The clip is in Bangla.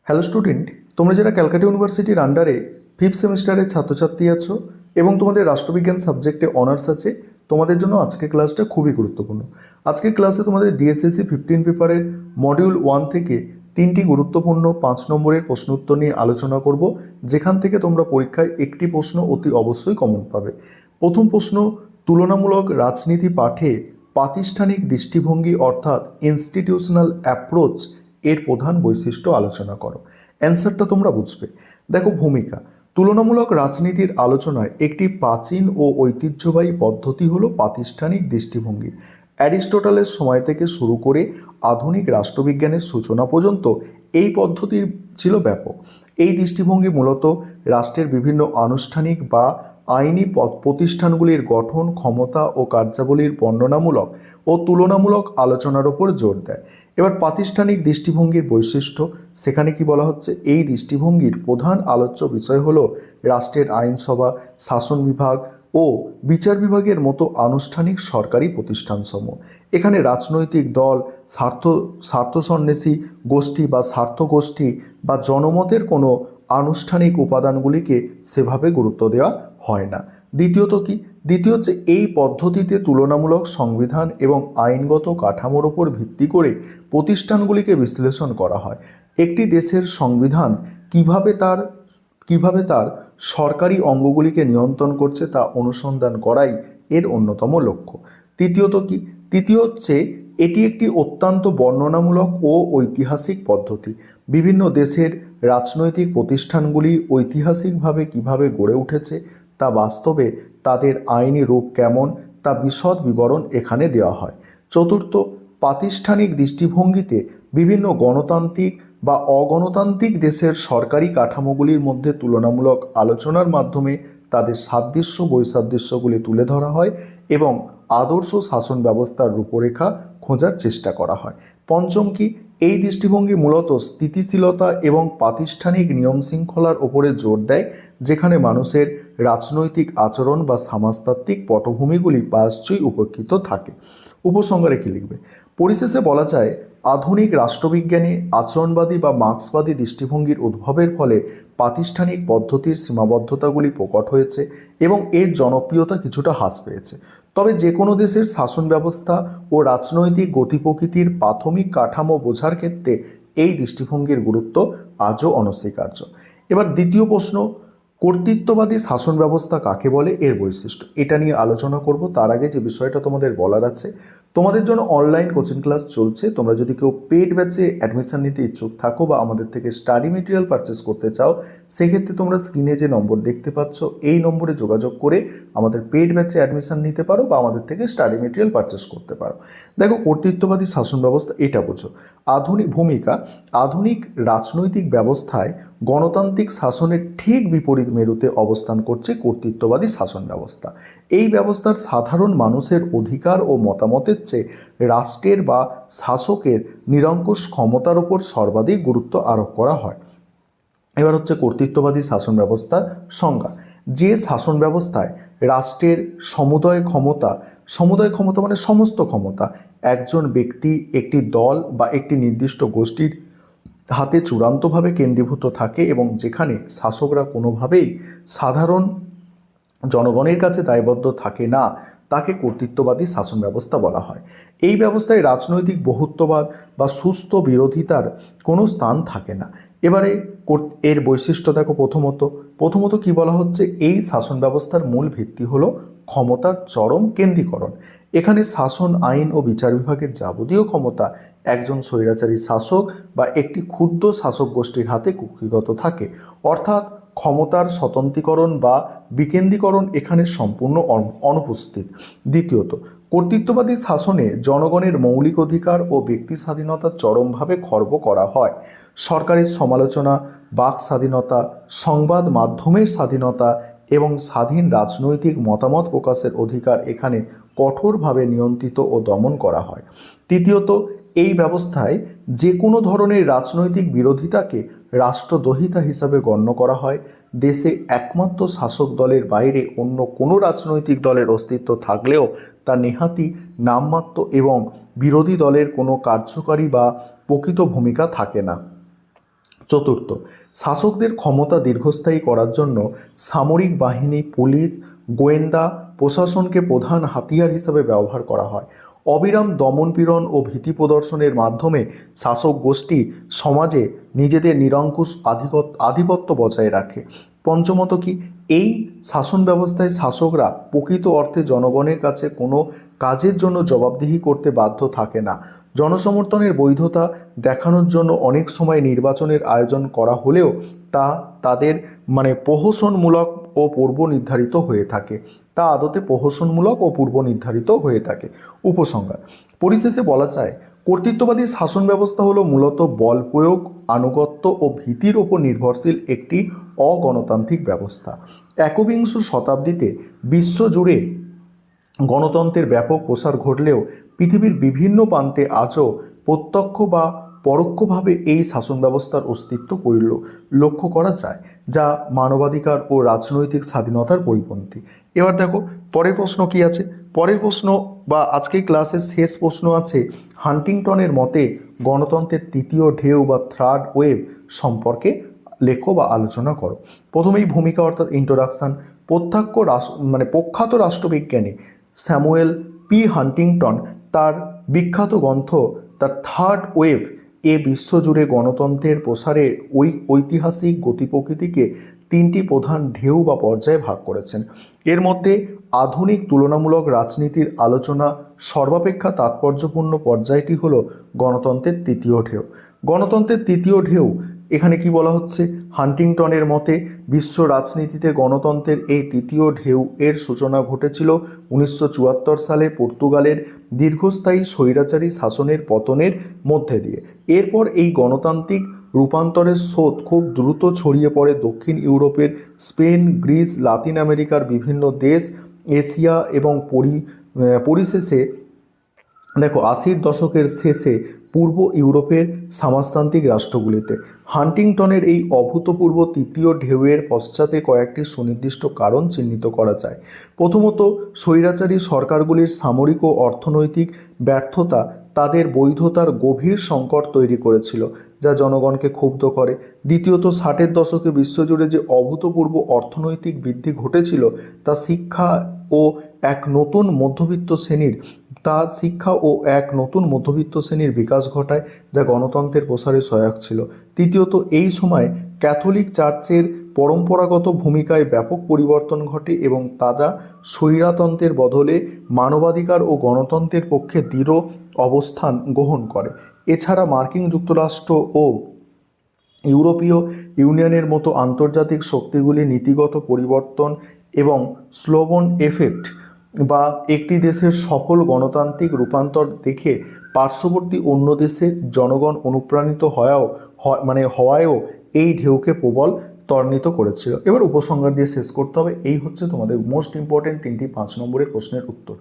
হ্যালো স্টুডেন্ট, তোমরা যারা ক্যালকাটা ইউনিভার্সিটির আন্ডারে ফিফথ সেমিস্টারের ছাত্রছাত্রী আছো এবং তোমাদের রাষ্ট্রবিজ্ঞান সাবজেক্টে অনার্স আছে, তোমাদের জন্য আজকের ক্লাসটা খুবই গুরুত্বপূর্ণ। আজকের ক্লাসে তোমাদের ডিএসএসসি 15 পেপারের মডিউল 1 থেকে 3টি গুরুত্বপূর্ণ 5 নম্বরের প্রশ্ন উত্তর নিয়ে আলোচনা করব, যেখান থেকে তোমরা পরীক্ষায় একটি প্রশ্ন অতি অবশ্যই কমন পাবে। প্রথম প্রশ্ন, তুলনামূলক রাজনীতি পাঠে প্রাতিষ্ঠানিক দৃষ্টিভঙ্গি অর্থাৎ ইনস্টিটিউশনাল অ্যাপ্রোচ এর প্রধান বৈশিষ্ট্য আলোচনা করো। অ্যান্সারটা তোমরা বুঝবে। দেখো, ভূমিকা। তুলনামূলক রাজনীতির আলোচনায় একটি প্রাচীন ও ঐতিহ্যবাহী পদ্ধতি হলো প্রাতিষ্ঠানিক দৃষ্টিভঙ্গি। অ্যারিস্টটলের সময় থেকে শুরু করে আধুনিক রাষ্ট্রবিজ্ঞানের সূচনা পর্যন্ত এই পদ্ধতির ছিল ব্যাপক। এই দৃষ্টিভঙ্গি মূলত রাষ্ট্রের বিভিন্ন আনুষ্ঠানিক বা আইনি প্রতিষ্ঠানগুলির গঠন, ক্ষমতা ও কার্যাবলীর বর্ণনামূলক ও তুলনামূলক আলোচনার ওপর জোর দেয়। এবার প্রাতিষ্ঠানিক দৃষ্টিভঙ্গির বৈশিষ্ট্য, সেখানে কি বলা হচ্ছে, এই দৃষ্টিভঙ্গির প্রধান আলোচ্য বিষয় হলো রাষ্ট্রের আইনসভা, শাসন বিভাগ ও বিচার বিভাগের মতো আনুষ্ঠানিক সরকারি প্রতিষ্ঠানসমূহ। এখানে রাজনৈতিক দল, স্বার্থসন্ন্যাসী গোষ্ঠী বা স্বার্থ গোষ্ঠী বা জনমতের কোনো আনুষ্ঠানিক উপাদানগুলিকে সেভাবে গুরুত্ব দেওয়া হয় না। দ্বিতীয়ত কি? দ্বিতীয় হচ্ছে, এই পদ্ধতিতে তুলনামূলক সংবিধান এবং আইনগত কাঠামোর ওপর ভিত্তি করে প্রতিষ্ঠানগুলিকে বিশ্লেষণ করা হয়। একটি দেশের সংবিধান কিভাবে তার সরকারি অঙ্গগুলিকে নিয়ন্ত্রণ করছে তা অনুসন্ধান করাই এর অন্যতম লক্ষ্য। তৃতীয়ত কি? তৃতীয় হচ্ছে, এটি একটি অত্যন্ত বর্ণনামূলক ও ঐতিহাসিক পদ্ধতি। বিভিন্ন দেশের রাজনৈতিক প্রতিষ্ঠানগুলি ঐতিহাসিকভাবে কিভাবে গড়ে উঠেছে, তা বাস্তবে তাদের আইনি রূপ কেমন, তা বিশদ বিবরণ এখানে দেওয়া হয়। চতুর্থ, প্রাতিষ্ঠানিক দৃষ্টিভঙ্গিতে বিভিন্ন গণতান্ত্রিক বা অগণতান্ত্রিক দেশের সরকারি কাঠামোগুলির মধ্যে তুলনামূলক আলোচনার মাধ্যমে তাদের সাদৃশ্য বৈসাদৃশ্যগুলি তুলে ধরা হয় এবং আদর্শ শাসন ব্যবস্থার রূপরেখা খোঁজার চেষ্টা করা হয়। পঞ্চম কি? এই দৃষ্টিভঙ্গি মূলত স্থিতিশীলতা এবং প্রাতিষ্ঠানিক নিয়মশৃঙ্খলার ওপরে জোর দেয়, যেখানে মানুষের রাজনৈতিক আচরণ বা সমাজতাত্ত্বিক পটভূমিগুলি প্রায়শই উপেক্ষিত থাকে। উপসংহারে কি লিখবে? পরিশেষে বলা যায়, আধুনিক রাষ্ট্রবিজ্ঞানে আচরণবাদী বা মার্ক্সবাদী দৃষ্টিভঙ্গির উদ্ভবের ফলে প্রাতিষ্ঠানিক পদ্ধতির সীমাবদ্ধতাগুলি প্রকট হয়েছে এবং এর জনপ্রিয়তা কিছুটা হ্রাস পেয়েছে। তবে যে কোনো দেশের শাসন ব্যবস্থা ও রাজনৈতিক গতিপ্রকৃতির প্রাথমিক কাঠামো বোঝার ক্ষেত্রে এই দৃষ্টিভঙ্গির গুরুত্ব আজও অনস্বীকার্য। এবার দ্বিতীয় প্রশ্ন, কর্তৃত্ববাদী শাসন ব্যবস্থা কাকে বলে, এর বৈশিষ্ট্য, এটা নিয়ে আলোচনা করব। তার আগে যে বিষয়টা তোমাদের বলার আছে, তোমাদের জন্য অনলাইন কোচিং ক্লাস চলছে। তোমরা যদি কেউ পেড ব্যাচে অ্যাডমিশন নিতে ইচ্ছুক থাকো বা আমাদের থেকে স্টাডি মেটেরিয়াল পারচেস করতে চাও, সেক্ষেত্রে তোমরা স্ক্রিনে যে নম্বর দেখতে পাচ্ছ এই নম্বরে যোগাযোগ করে আমাদের পেড ব্যাচে অ্যাডমিশন নিতে পারো বা আমাদের থেকে স্টাডি মেটেরিয়াল পারচেস করতে পারো। দেখো, কর্তৃত্ববাদী শাসন ব্যবস্থা এটা বোঝো। আধুনিক ভূমিকা, আধুনিক রাজনৈতিক ব্যবস্থায় গণতান্ত্রিক শাসনের ঠিক বিপরীত মেরুতে অবস্থান করছে কর্তৃত্ববাদী শাসন ব্যবস্থা। এই ব্যবস্থার সাধারণ মানুষের অধিকার ও মতামতের চেয়ে রাষ্ট্রের বা শাসকের নিরঙ্কুশ ক্ষমতার উপর সর্বাধিক গুরুত্ব আরোপ করা হয়। এবার হচ্ছে কর্তৃত্ববাদী শাসন ব্যবস্থার সংজ্ঞা। যে শাসন ব্যবস্থায় রাষ্ট্রের সমুদয় ক্ষমতা মানে সমস্ত ক্ষমতা একজন ব্যক্তি, একটি দল বা একটি নির্দিষ্ট গোষ্ঠীর হাতে চূড়ান্তভাবে কেন্দ্রীভূত থাকে এবং যেখানে শাসকরা কোনোভাবেই সাধারণ জনগণের কাছে দায়বদ্ধ থাকে না, তাকে কর্তৃত্ববাদী শাসন ব্যবস্থা বলা হয়। এই ব্যবস্থায় রাজনৈতিক বহুত্ববাদ বা সুস্থ বিরোধিতার কোনো স্থান থাকে না। এবারে এর বৈশিষ্ট্য দেখো। প্রথমত কি বলা হচ্ছে, এই শাসন ব্যবস্থার মূল ভিত্তি হলো ক্ষমতার চরম কেন্দ্রীকরণ। এখানে শাসন, আইন ও বিচার বিভাগের যাবতীয় ক্ষমতা একজন স্বৈরাচারী শাসক বা একটি ক্ষুদ্র শাসক গোষ্ঠীর হাতে কুক্ষিগত থাকে, অর্থাৎ ক্ষমতার স্বতন্ত্রীকরণ বা বিকেন্দ্রীকরণ এখানে সম্পূর্ণ অনুপস্থিত। দ্বিতীয়ত, কর্তৃত্ববাদী শাসনে জনগণের মৌলিক অধিকার ও ব্যক্তি স্বাধীনতা চরমভাবে খর্ব করা হয়। সরকারের সমালোচনা, বাক স্বাধীনতা, সংবাদ মাধ্যমের স্বাধীনতা এবং স্বাধীন রাজনৈতিক মতামত প্রকাশের অধিকার এখানে কঠোরভাবে নিয়ন্ত্রিত ও দমন করা হয়। তৃতীয়ত, এই ব্যবস্থায় যে কোনো ধরনের রাজনৈতিক বিরোধিতাকে রাষ্ট্রদ্রোহিতা হিসাবে গণ্য করা হয়। দেশে একমাত্র শাসক দলের বাইরে অন্য কোনো রাজনৈতিক দলের অস্তিত্ব থাকলেও তা নেহাতি নামমাত্র এবং বিরোধী দলের কোনো কার্যকারী বা প্রকৃত ভূমিকা থাকে না। চতুর্থ, শাসকদের ক্ষমতা দীর্ঘস্থায়ী করার জন্য সামরিক বাহিনী, পুলিশ, গোয়েন্দা প্রশাসনকে প্রধান হাতিয়ার হিসেবে ব্যবহার করা হয়। অবিরাম দমনপীড়ন ও ভীতি প্রদর্শনের মাধ্যমে শাসক গোষ্ঠী সমাজে নিজেদের নিরঙ্কুশ আধিপত্য বজায় রাখে। পঞ্চমত কি, এই শাসন ব্যবস্থায় শাসকরা প্রকৃত অর্থে জনগণের কাছে কোনো কাজের জন্য জবাবদিহি করতে বাধ্য থাকে না। জনসমর্থনের বৈধতা দেখানোর জন্য অনেক সময় নির্বাচনের আয়োজন করা হলেও তা তাদের প্রহসনমূলক ও পূর্ব নির্ধারিত হয়ে থাকে। উপসংহার, পরিশেষে বলা যায় কর্তৃত্ববাদী শাসন ব্যবস্থা হলো মূলত বল প্রয়োগ, আনুগত্য ও ভীতির ওপর নির্ভরশীল একটি অগণতান্ত্রিক ব্যবস্থা। একবিংশ শতাব্দীতে বিশ্বজুড়ে গণতন্ত্রের ব্যাপক প্রসার ঘটলেও পৃথিবীর বিভিন্ন প্রান্তে আজও প্রত্যক্ষ বা পরোক্ষভাবে এই শাসন ব্যবস্থার অস্তিত্ব লক্ষ্য করা যায়, যা মানবাধিকার ও রাজনৈতিক স্বাধীনতার পরিপন্থী। এবার দেখো পরের প্রশ্ন কি আছে। পরের প্রশ্ন বা আজকের ক্লাসের শেষ প্রশ্ন আছে, হান্টিংটনের মতে গণতন্ত্রের তৃতীয় ঢেউ বা থার্ড ওয়েভ সম্পর্কে লেখো বা আলোচনা করো। প্রথমেই ভূমিকা অর্থাৎ ইন্ট্রোডাকশান। প্রখ্যাত রাষ্ট্রবিজ্ঞানী স্যামুয়েল পি হান্টিংটন তার বিখ্যাত গ্রন্থ দ্য থার্ড ওয়েভ এ বিশ্বজুড়ে গণতন্ত্রের প্রসারের ঐতিহাসিক গতিপ্রকৃতিকে তিনটি প্রধান ঢেউ বা পর্যায়ে ভাগ করেছেন। এর মধ্যে আধুনিক তুলনামূলক রাজনীতির আলোচনা সর্বাপেক্ষা তাৎপর্যপূর্ণ পর্যায়টি হল গণতন্ত্রের তৃতীয় ঢেউ। গণতন্ত্রের তৃতীয় ঢেউ এখানে কি বলা হচ্ছে, হান্টিংটনের মতে বিশ্ব রাজনীতিতে গণতন্ত্রের এই তৃতীয় ঢেউ এর সূচনা ঘটেছিল 1974 সালে পর্তুগালের দীর্ঘস্থায়ী স্বৈরাচারী শাসনের পতনের মধ্যে দিয়ে। এরপর এই গণতান্ত্রিক রূপান্তরের স্রোত খুব দ্রুত ছড়িয়ে পড়ে দক্ষিণ ইউরোপের স্পেন, গ্রিস, লাতিন আমেরিকার বিভিন্ন দেশ, এশিয়া এবং পরিশেষে দেখো 80-র দশকের শেষে পূর্ব ইউরোপের সমাজতান্ত্রিক রাষ্ট্রগুলিতে। হান্টিংটনের এই অভূতপূর্ব তৃতীয় ঢেউয়ের পশ্চাতে কয়েকটি সুনির্দিষ্ট কারণ চিহ্নিত করা যায়। প্রথমত, স্বৈরাচারী সরকারগুলির সামরিক ও অর্থনৈতিক ব্যর্থতা তাদের বৈধতার গভীর সংকট তৈরি করেছিল, যা জনগণকে ক্ষুব্ধ করে। দ্বিতীয়ত, 60-এর দশকে বিশ্বজুড়ে যে অভূতপূর্ব অর্থনৈতিক বৃদ্ধি ঘটেছিল তা শিক্ষা ও এক নতুন মধ্যবিত্ত শ্রেণীর বিকাশ ঘটায়, যা গণতন্ত্রের প্রসারে সহায়ক ছিল। তৃতীয়ত, এই সময় ক্যাথলিক চার্চের পরম্পরাগত ভূমিকায় ব্যাপক পরিবর্তন ঘটে এবং তারা স্বৈরতন্ত্রের বদলে মানবাধিকার ও গণতন্ত্রের পক্ষে দৃঢ় অবস্থান গ্রহণ করে। এছাড়া মার্কিন যুক্তরাষ্ট্র ও ইউরোপীয় ইউনিয়নের মতো আন্তর্জাতিক শক্তিগুলির নীতিগত পরিবর্তন এবং স্লোবন এফেক্ট বা একটি দেশের সফল গণতান্ত্রিক রূপান্তর দেখে পার্শ্ববর্তী অন্য দেশের জনগণ অনুপ্রাণিত হওয়ায়ও এই ঢেউকে প্রবল ত্বরান্বিত করেছিল। এবার উপসংহার দিয়ে শেষ করতে হবে। এই হচ্ছে তোমাদের মোস্ট ইম্পর্টেন্ট 3টি 5 নম্বরের প্রশ্নের উত্তর।